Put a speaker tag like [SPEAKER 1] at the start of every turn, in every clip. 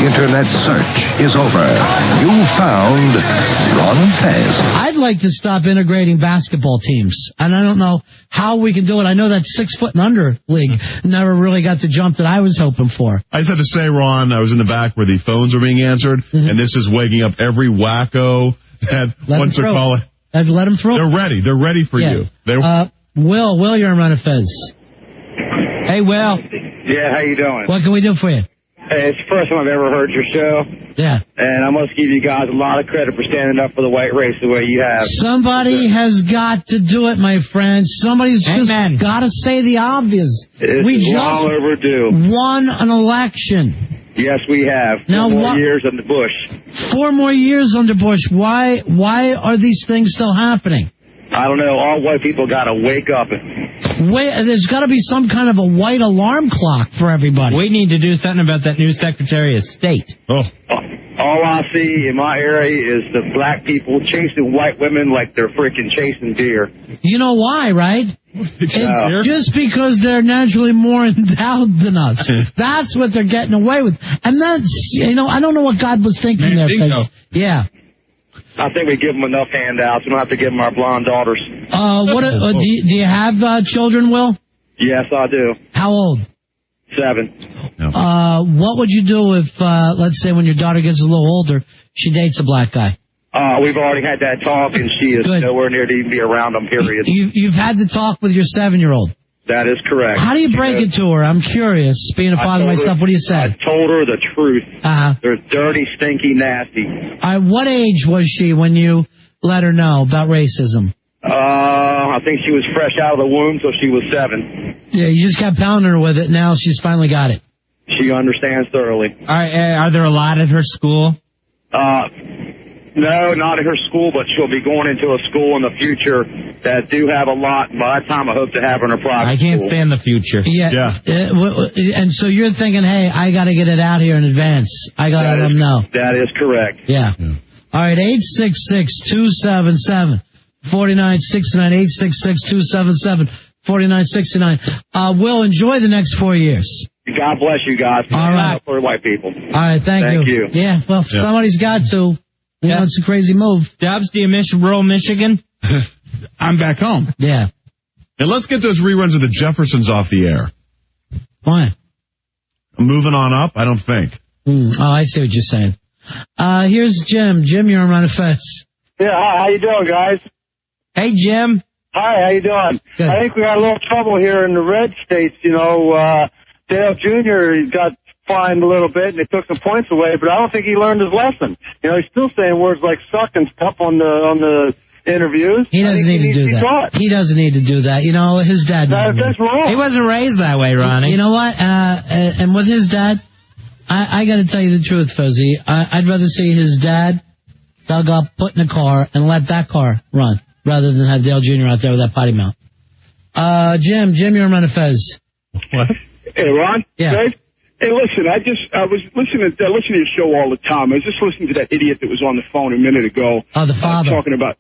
[SPEAKER 1] Internet search is over. You found Ron and Fez.
[SPEAKER 2] I'd like to stop integrating basketball teams, and I don't know how we can do it. I know that 6 foot and under league never really got the jump that I was hoping for.
[SPEAKER 3] I just have to say, Ron, I was in the back where the phones are being answered, and this is waking up every wacko that wants to call it.
[SPEAKER 2] Let them through.
[SPEAKER 3] They're ready. They're ready for you.
[SPEAKER 2] Will, you're in Run of Fez.
[SPEAKER 4] Hey, Will.
[SPEAKER 5] Yeah, how you doing?
[SPEAKER 2] What can we do for you?
[SPEAKER 5] Hey, it's the first time I've ever heard your show.
[SPEAKER 2] Yeah.
[SPEAKER 5] And I must give you guys a lot of credit for standing up for the white race the way you have.
[SPEAKER 2] Somebody has got to do it, my friend. Somebody's just got to say the obvious.
[SPEAKER 5] We just long overdue.
[SPEAKER 2] Won an election.
[SPEAKER 5] Yes, we have. 4 more years under Bush.
[SPEAKER 2] 4 more years under Bush. Why are these things still happening?
[SPEAKER 5] I don't know. All white people got to wake up.
[SPEAKER 2] There's got to be some kind of a white alarm clock for everybody.
[SPEAKER 4] We need to do something about that new Secretary of State.
[SPEAKER 5] All I see in my area is the black people chasing white women like they're freaking chasing deer.
[SPEAKER 2] You know why, right? It's just because they're naturally more endowed than us. That's what they're getting away with. And that's, I don't know what God was thinking there. Yeah.
[SPEAKER 5] I think we give them enough handouts. We don't have to give them our blonde daughters.
[SPEAKER 2] Do you have children, Will?
[SPEAKER 5] Yes, I do.
[SPEAKER 2] How old?
[SPEAKER 5] 7.
[SPEAKER 2] What would you do if, let's say, when your daughter gets a little older, she dates a black guy?
[SPEAKER 5] We've already had that talk, and she is nowhere near to even be around them, period.
[SPEAKER 2] You've had the talk with your 7-year-old?
[SPEAKER 5] That is correct.
[SPEAKER 2] How do you break it to her? I'm curious. Being a father myself, what do you say?
[SPEAKER 5] I told her the truth. They're dirty, stinky, nasty.
[SPEAKER 2] What age was she when you let her know about racism?
[SPEAKER 5] I think she was fresh out of the womb, so she was 7.
[SPEAKER 2] Yeah, you just kept pounding her with it. Now she's finally got it.
[SPEAKER 5] She understands thoroughly.
[SPEAKER 4] Are there a lot at her school?
[SPEAKER 5] No, not at her school, but she'll be going into a school in the future that do have a lot. By that time, I hope to have her in a private
[SPEAKER 4] I can't
[SPEAKER 5] school.
[SPEAKER 4] stand the future.
[SPEAKER 2] Yeah. And so you're thinking, hey, I got to get it out here in advance. I got to let them know.
[SPEAKER 5] That is correct.
[SPEAKER 2] Yeah. All right, 866-277-4969, 866-277-4969. Will, enjoy the next 4 years.
[SPEAKER 5] God bless you guys.
[SPEAKER 2] All right.
[SPEAKER 5] For white people.
[SPEAKER 2] All right, thank you. Yeah, well, somebody's got to. It's a crazy move.
[SPEAKER 4] Dubs, do you miss rural Michigan?
[SPEAKER 6] I'm back home.
[SPEAKER 2] Yeah.
[SPEAKER 3] And let's get those reruns of the Jeffersons off the air.
[SPEAKER 2] Why?
[SPEAKER 3] Moving on up? I don't think.
[SPEAKER 2] Oh, I see what you're saying. Here's Jim. Jim, you're on Run of Fez.
[SPEAKER 5] Yeah, hi, how you doing, guys?
[SPEAKER 4] Hey, Jim.
[SPEAKER 5] Hi, how you doing?
[SPEAKER 2] Good.
[SPEAKER 5] I think we got a little trouble here in the red states. Dale Jr. got fined a little bit, and they took some points away, but I don't think he learned his lesson. He's still saying words like suck and stuff on the interviews.
[SPEAKER 2] He doesn't need to do that. He doesn't need to do that. His dad.
[SPEAKER 5] That's wrong.
[SPEAKER 4] He wasn't raised that way, Ronnie.
[SPEAKER 2] You know what? And with his dad, I got to tell you the truth, Fuzzy. I'd rather see his dad dug up, put in a car, and let that car run, rather than have Dale Jr. out there with that potty mouth. Jim, you're on Run of Fez.
[SPEAKER 3] What?
[SPEAKER 7] Hey, Ron?
[SPEAKER 2] Yeah.
[SPEAKER 7] Dave? Hey, listen, I was listening to your show all the time. I was just listening to that idiot that was on the phone a minute ago.
[SPEAKER 2] Oh, the father.
[SPEAKER 7] Talking about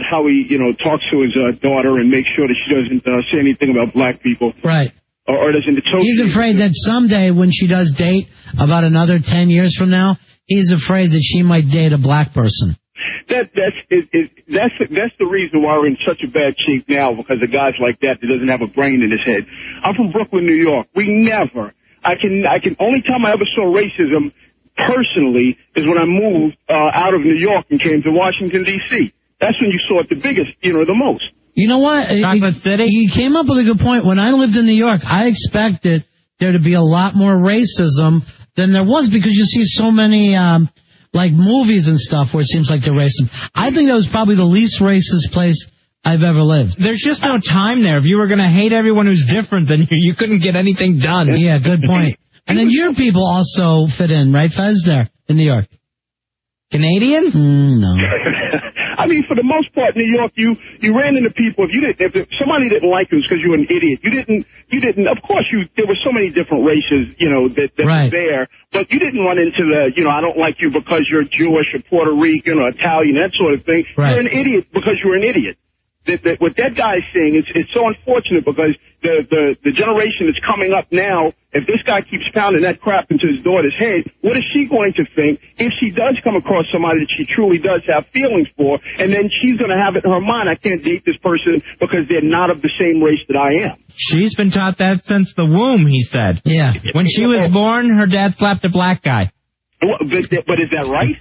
[SPEAKER 7] how he, talks to his daughter and makes sure that she doesn't say anything about black people.
[SPEAKER 2] Right.
[SPEAKER 7] Or doesn't associate.
[SPEAKER 2] He's afraid that someday when she does date, about another 10 years from now, he's afraid that she might date a black person.
[SPEAKER 7] That's the reason why we're in such a bad shape now, because of guys like that doesn't have a brain in his head. I'm from Brooklyn, New York. I can only time I ever saw racism personally is when I moved out of New York and came to Washington, D.C. That's when you saw it the biggest, the most.
[SPEAKER 2] You know what?
[SPEAKER 4] Chocolate City?
[SPEAKER 2] He came up with a good point. When I lived in New York, I expected there to be a lot more racism than there was, because you see so many movies and stuff where it seems like they're racist. I think that was probably the least racist place I've ever lived.
[SPEAKER 4] There's just no time there. If you were going to hate everyone who's different than you couldn't get anything done.
[SPEAKER 2] Yeah, good point. And then your people also fit in, right, Fez, there in New York?
[SPEAKER 4] Canadians?
[SPEAKER 2] No.
[SPEAKER 7] I mean, for the most part, New York, you ran into people. If somebody didn't like you, it's because you were an idiot. You didn't. Of course, there were so many different races, that
[SPEAKER 2] right.
[SPEAKER 7] were there. But you didn't run into I don't like you because you're Jewish or Puerto Rican or Italian, that sort of thing.
[SPEAKER 2] Right.
[SPEAKER 7] You're an idiot because you're an idiot. what that guy is saying, it's so unfortunate because the generation that's coming up now, if this guy keeps pounding that crap into his daughter's head, what is she going to think if she does come across somebody that she truly does have feelings for, and then she's going to have it in her mind, I can't date this person because they're not of the same race that I am.
[SPEAKER 4] She's been taught that since the womb, he said.
[SPEAKER 2] Yeah.
[SPEAKER 4] When she was born, her dad slapped a black guy.
[SPEAKER 7] But is that right?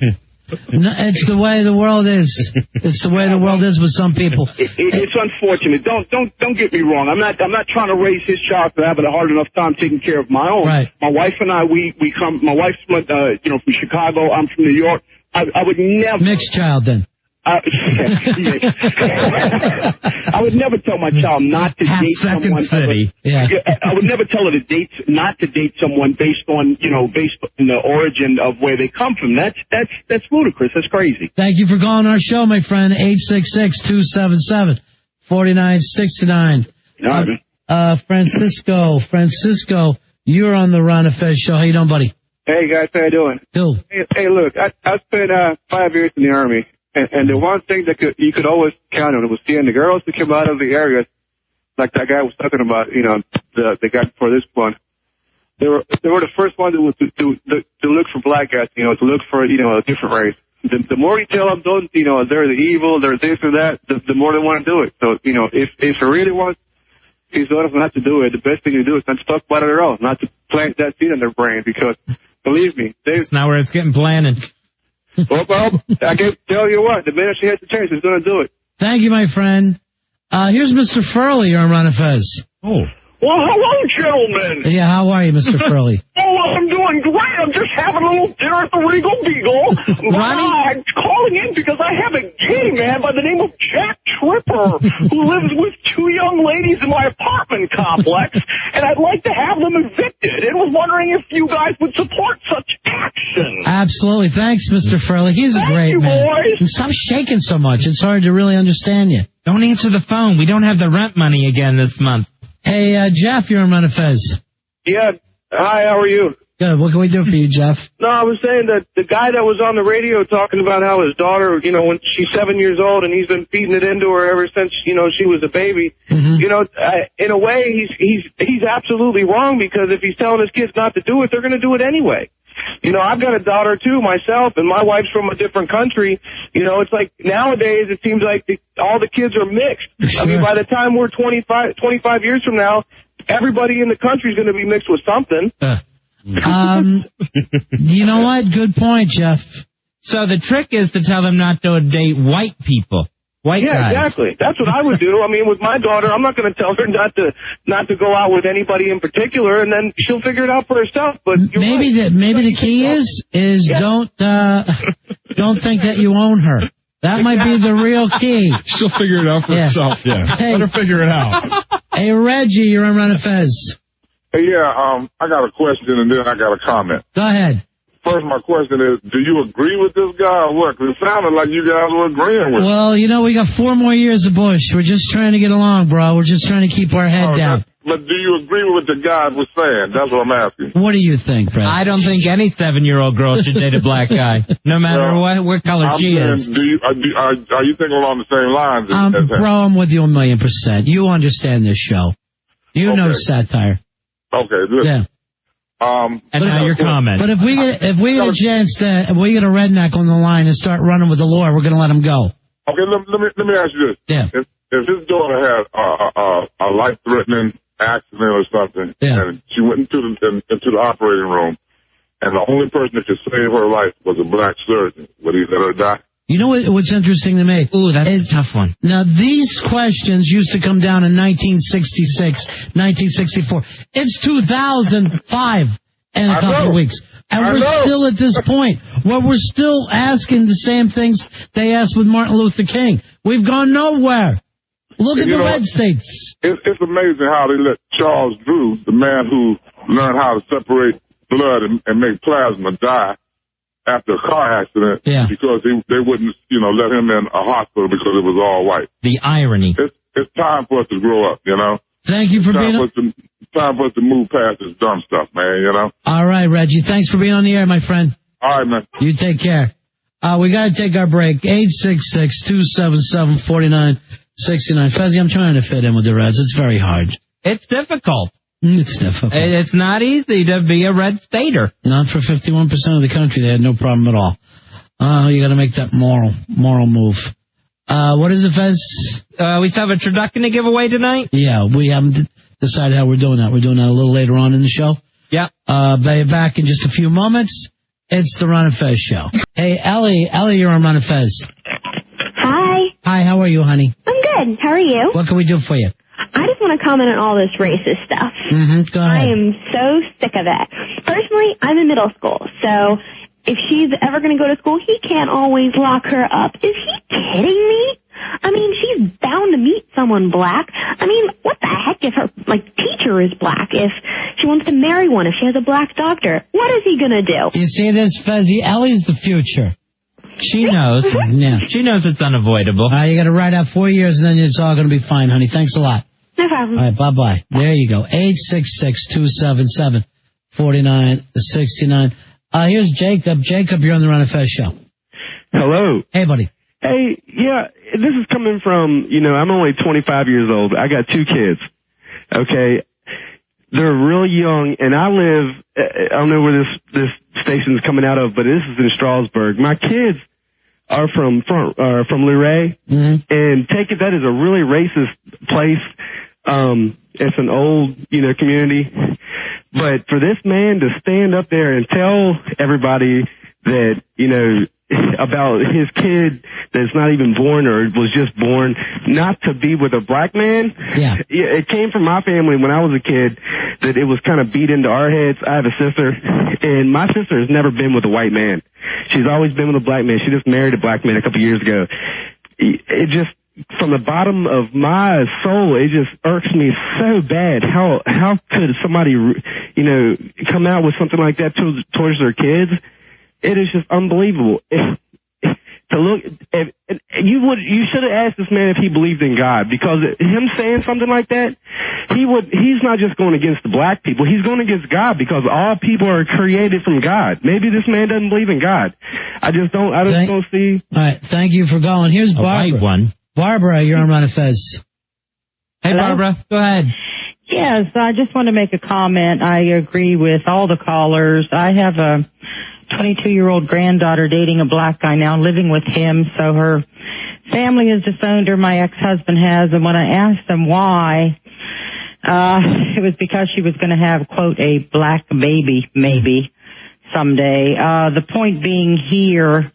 [SPEAKER 2] No, it's the way the world is. It's the way the world is with some people.
[SPEAKER 7] It's unfortunate. Don't get me wrong. I'm not trying to raise his child for having a hard enough time taking care of my own.
[SPEAKER 2] Right.
[SPEAKER 7] My wife and I, we come. My wife's from Chicago. I'm from New York. I would never
[SPEAKER 2] Mixed child, then.
[SPEAKER 7] I would never tell my child not to date someone.
[SPEAKER 2] Yeah.
[SPEAKER 7] I would never tell her not to date someone based on the origin of where they come from. That's ludicrous. That's crazy.
[SPEAKER 2] Thank you for calling our show, my friend. 866-277-4969. Francisco, you're on the Ron and Fez show. How you doing, buddy?
[SPEAKER 5] Hey, guys, how you doing?
[SPEAKER 2] Cool.
[SPEAKER 5] Hey, look, I spent 5 years in the Army, and the one thing that you could always count on was seeing the girls that come out of the areas, like that guy was talking about, the guy before this one. They were the first ones to look for black guys, to look for, a different race. The more you tell them, they're the evil, they're this or that, the more they want to do it. So, if it really wants these daughters not to do it, the best thing to do is not to talk about it at all, not to plant that seed in their brain, because, believe me,
[SPEAKER 4] it's not where it's getting planted.
[SPEAKER 5] Well, I can tell you what, the minute she has the chance, she's going to do it.
[SPEAKER 2] Thank you, my friend. Here's Mr. Furley. You're on Ron and Fez.
[SPEAKER 3] Oh.
[SPEAKER 7] Well, hello, gentlemen.
[SPEAKER 2] Yeah, how are you, Mr. Furley?
[SPEAKER 7] Oh, I'm doing great. I'm just having a little dinner at the Regal Beagle. I'm calling in because I have a gay man by the name of Jack Tripper who lives with two young ladies in my apartment complex, and I'd like to have them evicted, and was wondering if you guys would support such action.
[SPEAKER 2] Absolutely. Thanks, Mr. Furley. He's a great man.
[SPEAKER 7] Boys.
[SPEAKER 2] And stop shaking so much. It's hard to really understand you.
[SPEAKER 4] Don't answer the phone. We don't have the rent money again this month.
[SPEAKER 2] Hey, Jeff, you're on Ron and Fez.
[SPEAKER 5] Yeah. Hi, how are you?
[SPEAKER 2] Good. What can we do for you, Jeff?
[SPEAKER 5] No, I was saying that the guy that was on the radio talking about how his daughter, when she's 7 years old and he's been feeding it into her ever since, she was a baby.
[SPEAKER 2] Mm-hmm.
[SPEAKER 5] In a way, he's absolutely wrong, because if he's telling his kids not to do it, they're going to do it anyway. I've got a daughter too myself, and my wife's from a different country. It's like nowadays it seems like all the kids are mixed.
[SPEAKER 2] Sure.
[SPEAKER 5] I mean, by the time we're 25 years from now, everybody in the country is going to be mixed with something.
[SPEAKER 2] You know what? Good point, Jeff.
[SPEAKER 4] So the trick is to tell them not to date white people. Guys.
[SPEAKER 5] Exactly. That's what I would do. I mean, with my daughter, I'm not going to tell her not to go out with anybody in particular, and then she'll figure it out for herself. But
[SPEAKER 2] maybe the key is don't think that you own her. That might be the real key.
[SPEAKER 3] She'll figure it out for herself. Yeah.
[SPEAKER 2] Hey.
[SPEAKER 3] Let her figure it out.
[SPEAKER 2] Hey, Reggie, you're on Ron and Fez.
[SPEAKER 8] Hey, I got a question and then I got a comment.
[SPEAKER 2] Go ahead.
[SPEAKER 8] First, my question is, do you agree with this guy or what? 'Cause it sounded like you guys were agreeing with him.
[SPEAKER 2] Well, we got 4 more years of Bush. We're just trying to get along, bro. We're just trying to keep our head down.
[SPEAKER 8] But do you agree with what the guy was saying? That's what I'm asking.
[SPEAKER 2] What do you think, Brad?
[SPEAKER 4] I don't think any 7-year-old girl should date a black guy, no matter what color she is.
[SPEAKER 8] Are you thinking along the same lines?
[SPEAKER 2] Bro, I'm with you 1,000,000%. You understand this show. You know satire.
[SPEAKER 8] Okay, good.
[SPEAKER 2] Yeah.
[SPEAKER 4] And now your comment.
[SPEAKER 2] But if we get a chance if we get a redneck on the line and start running with the law, we're going to let him go.
[SPEAKER 8] Okay, let me ask you this.
[SPEAKER 2] Yeah.
[SPEAKER 8] If his daughter had a life-threatening accident or something, and she went into the operating room, and the only person that could save her life was a black surgeon, would he let her die?
[SPEAKER 2] You know what's interesting to me?
[SPEAKER 4] Ooh, that's a tough one.
[SPEAKER 2] Now, these questions used to come down in 1966, 1964. It's 2005 in a couple of weeks. And we're still at this point where we're still asking the same things they asked with Martin Luther King. We've gone nowhere. Look at the red states.
[SPEAKER 8] It's amazing how they let Charles Drew, the man who learned how to separate blood and make plasma, die after a car accident because they wouldn't, let him in a hospital because it was all white.
[SPEAKER 4] The irony.
[SPEAKER 8] It's time for us to grow up,
[SPEAKER 2] Thank you for being
[SPEAKER 8] time for us to move past this dumb stuff, man,
[SPEAKER 2] All right, Reggie. Thanks for being on the air, my friend.
[SPEAKER 8] All right, man.
[SPEAKER 2] You take care. We got to take our break. 866-277-4969. 69. Fezzi, I'm trying to fit in with the Reds. It's very hard.
[SPEAKER 4] It's difficult.
[SPEAKER 2] It's difficult.
[SPEAKER 4] It's not easy to be a Red Stater.
[SPEAKER 2] Not for 51% of the country. They had no problem at all. You got to make that moral move. What is it, Fez?
[SPEAKER 4] We still have a turducken to give away tonight?
[SPEAKER 2] Yeah, we haven't decided how we're doing that. We're doing that a little later on in the show.
[SPEAKER 4] Yeah.
[SPEAKER 2] Be back in just a few moments. It's the Ron and Fez show. Hey, Ellie, you're on Ron and Fez.
[SPEAKER 9] Hi.
[SPEAKER 2] Hi, how are you, honey?
[SPEAKER 9] I'm good. How are you?
[SPEAKER 2] What can we do for you?
[SPEAKER 9] I just want to comment on all this racist stuff.
[SPEAKER 2] Go ahead.
[SPEAKER 9] I am so sick of it. Personally, I'm in middle school, so if she's ever going to go to school, he can't always lock her up. Is he kidding me? I mean, she's bound to meet someone black. I mean, what the heck if her, teacher is black? If she wants to marry one, if she has a black doctor, what is he going to do?
[SPEAKER 2] You see this, Fezzi? Ellie's the future.
[SPEAKER 4] She knows.
[SPEAKER 2] Yeah.
[SPEAKER 4] She knows it's unavoidable.
[SPEAKER 2] You got to ride out 4 years, and then it's all going to be fine, honey. Thanks a lot.
[SPEAKER 9] No problem.
[SPEAKER 2] All right, bye-bye. There you go. 866-277-4969. Here's Jacob. Jacob, you're on the Ron and Fez show.
[SPEAKER 10] Hello.
[SPEAKER 2] Hey, buddy.
[SPEAKER 10] Hey, yeah, this is coming from, I'm only 25 years old. I got 2 kids. Okay. They're real young, and I don't know where this station's coming out of, but this is in Strasburg. My kids are from Luray, and take it that is a really racist place. It's an old, community. But for this man to stand up there and tell everybody that, about his kid that's not even born or was just born, not to be with a black man.
[SPEAKER 2] Yeah.
[SPEAKER 10] It came from my family when I was a kid that it was kind of beat into our heads. I have a sister, and my sister has never been with a white man. She's always been with a black man. She just married a black man a couple years ago. It just, from the bottom of my soul, it just irks me so bad. How could somebody, come out with something like that towards their kids? It is just unbelievable. You should have asked this man if he believed in God, because him saying something like that, he's not just going against the black people, he's going against God, because all people are created from God. Maybe this man doesn't believe in God. I just don't see.
[SPEAKER 2] All right, thank you for going. Here's Barbara.
[SPEAKER 4] A white one.
[SPEAKER 2] Barbara, you're on Ron and Fez.
[SPEAKER 4] Hey,
[SPEAKER 11] Hello?
[SPEAKER 4] Barbara, go ahead.
[SPEAKER 11] Yes, I just want to make a comment. I agree with all the callers. I have a 22-year-old granddaughter dating a black guy now, living with him, so her family has disowned her, my ex-husband has, and when I asked them why, it was because she was going to have, quote, a black baby, maybe, someday. The point being here,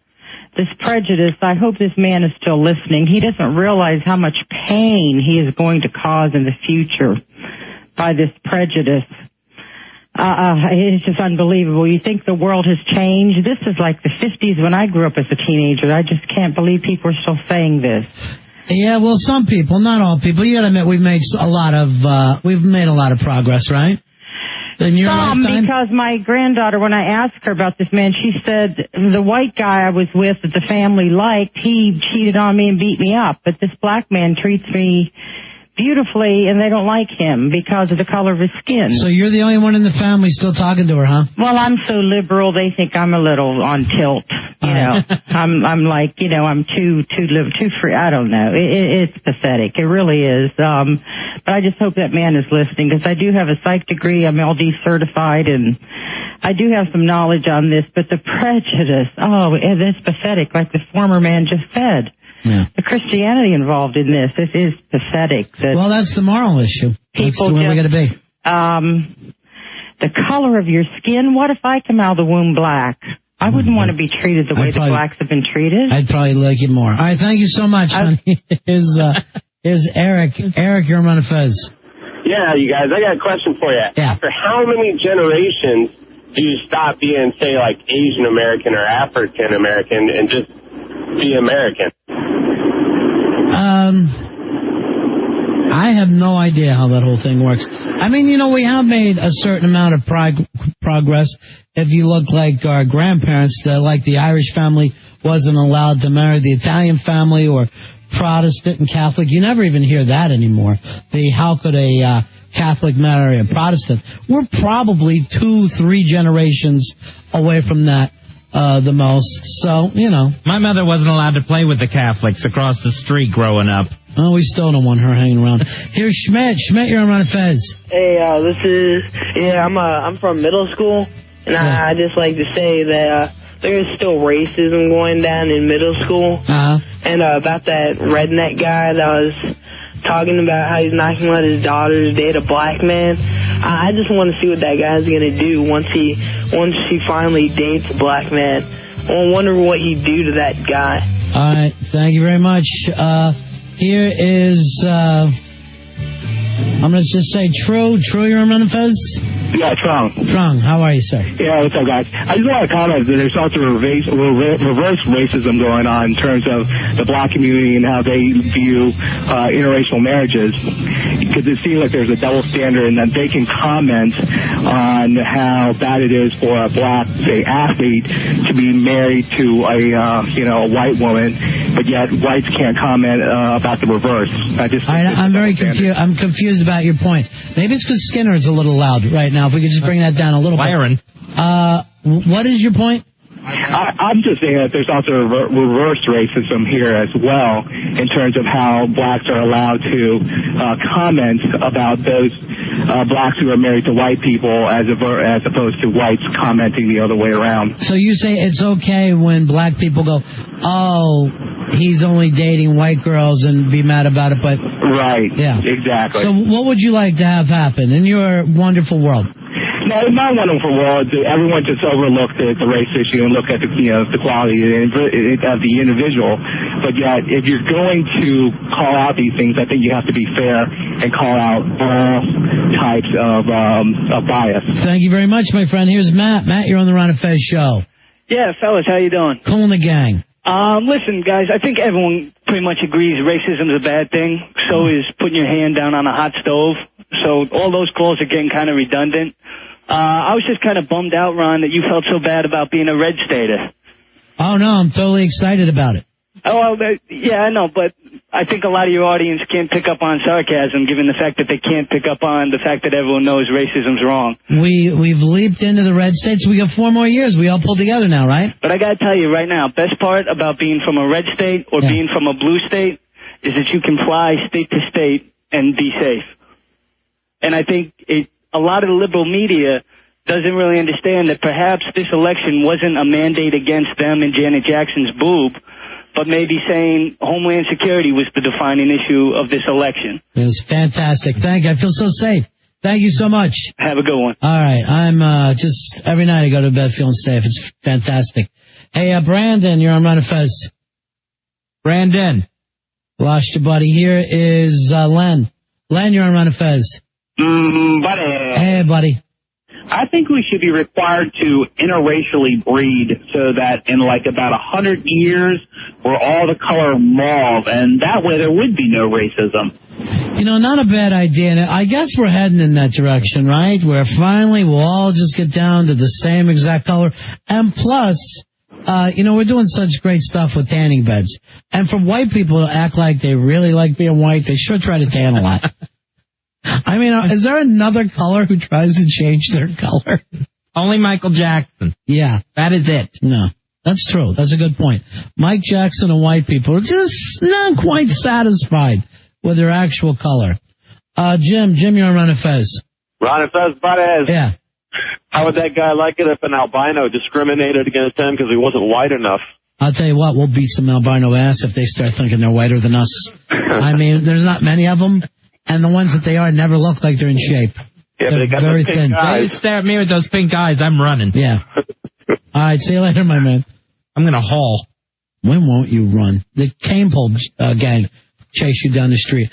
[SPEAKER 11] this prejudice, I hope this man is still listening. He doesn't realize how much pain he is going to cause in the future by this prejudice. It's just unbelievable. You think the world has changed? This is like the 50s when I grew up as a teenager. I just can't believe people are still saying this.
[SPEAKER 2] Yeah, well, some people, not all people. You gotta admit, we've made a lot of progress, right? In your lifetime?
[SPEAKER 11] Because my granddaughter, when I asked her about this man, she said the white guy I was with that the family liked, he cheated on me and beat me up. But this black man treats me beautifully, and they don't like him because of the color of his skin.
[SPEAKER 2] So you're the only one in the family still talking to her, huh?
[SPEAKER 11] Well, I'm so liberal, they think I'm a little on tilt. I'm like, I'm too free. I don't know. It's pathetic. It really is. But I just hope that man is listening, because I do have a psych degree. I'm LD certified, and I do have some knowledge on this. But the prejudice, it's pathetic, like the former man just said.
[SPEAKER 2] Yeah.
[SPEAKER 11] The Christianity involved in this is pathetic.
[SPEAKER 2] Well, that's the moral issue. That's the way we got to be.
[SPEAKER 11] The color of your skin. What if I come out of the womb black? I wouldn't want to be treated the way the blacks have been treated.
[SPEAKER 2] I'd probably like it more. All right, thank you so much, honey. Here's Eric. Eric, you're on Fez.
[SPEAKER 12] Yeah, you guys, I got a question for you.
[SPEAKER 2] Yeah.
[SPEAKER 12] After how many generations do you stop being, say, like Asian American or African American and just be American?
[SPEAKER 2] I have no idea how that whole thing works. I mean, we have made a certain amount of progress. If you look like our grandparents, like the Irish family wasn't allowed to marry the Italian family, or Protestant and Catholic. You never even hear that anymore. How could a Catholic marry a Protestant? We're probably 2-3 generations away from that. The most. So,
[SPEAKER 4] My mother wasn't allowed to play with the Catholics across the street growing up.
[SPEAKER 2] Oh, we still don't want her hanging around. Here's Schmidt. Schmidt, you're on Ron and Fez.
[SPEAKER 13] Hey, I'm from middle school, and I just like to say that there is still racism going down in middle school. And about that redneck guy that was talking about how he's not going to let his daughters date a black man. I just want to see what that guy's going to do once he finally dates a black man. I wonder what he'd do to that guy.
[SPEAKER 2] All right, thank you very much. Here is, I'm going to just say True. True, you're on Ron and Fez?
[SPEAKER 14] Yeah, Trong.
[SPEAKER 2] Trong, how are you, sir?
[SPEAKER 14] Yeah, what's up, guys? I just want to comment that there's also reverse racism going on in terms of the black community and how they view interracial marriages. Because it seems like there's a double standard and that they can comment on how bad it is for a black, say, athlete to be married to a white woman, but yet whites can't comment about the reverse.
[SPEAKER 2] I'm very confused. I'm confused about your point. Maybe it's because Skinner is a little loud right now. If we could just bring that down a little bit. What is your point?
[SPEAKER 14] I'm just saying that there's also reverse racism here as well in terms of how blacks are allowed to comment about those blacks who are married to white people as opposed to whites commenting the other way around.
[SPEAKER 2] So you say it's okay when black people go, oh, he's only dating white girls and be mad about it, but...
[SPEAKER 14] Right,
[SPEAKER 2] yeah,
[SPEAKER 14] exactly.
[SPEAKER 2] So what would you like to have happen in your wonderful world?
[SPEAKER 14] No, in my wonderful world, everyone just overlooked the race issue and look at the quality of the individual. But yet, if you're going to call out these things, I think you have to be fair and call out all types of bias.
[SPEAKER 2] Thank you very much, my friend. Here's Matt. Matt, you're on the Ron and Fez show.
[SPEAKER 15] Yeah, fellas, how you doing?
[SPEAKER 2] Cool in the gang.
[SPEAKER 15] Listen, guys, I think everyone pretty much agrees racism is a bad thing. So is putting your hand down on a hot stove. So all those calls are getting kind of redundant. I was just kind of bummed out, Ron, that you felt so bad about being a red stater.
[SPEAKER 2] Oh, no, I'm totally excited about it.
[SPEAKER 15] Oh, well, yeah, I know, but I think a lot of your audience can't pick up on sarcasm, given the fact that they can't pick up on the fact that everyone knows racism's wrong.
[SPEAKER 2] We've leaped into the red states. We got 4 more years. We all pulled together now, right?
[SPEAKER 15] But I got to tell you right now, best part about being from a red state or being from a blue state is that you can fly state to state and be safe. And I think a lot of the liberal media doesn't really understand that perhaps this election wasn't a mandate against them and Janet Jackson's boob, but maybe saying Homeland Security was the defining issue of this election.
[SPEAKER 2] It was fantastic. Thank you. I feel so safe. Thank you so much.
[SPEAKER 15] Have a good one.
[SPEAKER 2] All right. I'm just every night I go to bed feeling safe. It's fantastic. Hey, Brandon, you're on Ron and Fez.
[SPEAKER 4] Brandon.
[SPEAKER 2] Lost your buddy. Here is Len. Len, you're on Ron and Fez.
[SPEAKER 16] Buddy.
[SPEAKER 2] Hey, buddy.
[SPEAKER 16] I think we should be required to interracially breed so that in like about 100 years we're all the color mauve, and that way there would be no racism.
[SPEAKER 2] You know, not a bad idea. And I guess we're heading in that direction, right? Where finally we'll all just get down to the same exact color. And plus, we're doing such great stuff with tanning beds. And for white people to act like they really like being white, they sure try to tan a lot. I mean, is there another color who tries to change their color?
[SPEAKER 4] Only Michael Jackson.
[SPEAKER 2] Yeah.
[SPEAKER 4] That is it.
[SPEAKER 2] No, that's true. That's a good point. Mike Jackson and white people are just not quite satisfied with their actual color. Jim, you're on Ron and Fez.
[SPEAKER 17] Ron and Fez, buddies.
[SPEAKER 2] Yeah.
[SPEAKER 17] How would that guy like it if an albino discriminated against him because he wasn't white enough?
[SPEAKER 2] I'll tell you what, we'll beat some albino ass if they start thinking they're whiter than us. I mean, there's not many of them. And the ones that they are never look like they're in shape.
[SPEAKER 17] Yeah,
[SPEAKER 2] they're
[SPEAKER 17] but they got
[SPEAKER 2] very
[SPEAKER 17] those pink
[SPEAKER 2] thin.
[SPEAKER 17] eyes.
[SPEAKER 4] They stare at me with those pink eyes. I'm running.
[SPEAKER 2] Yeah. All right, see you later, my man.
[SPEAKER 4] I'm going to haul.
[SPEAKER 2] When won't you run? The cane pole gang chase you down the street.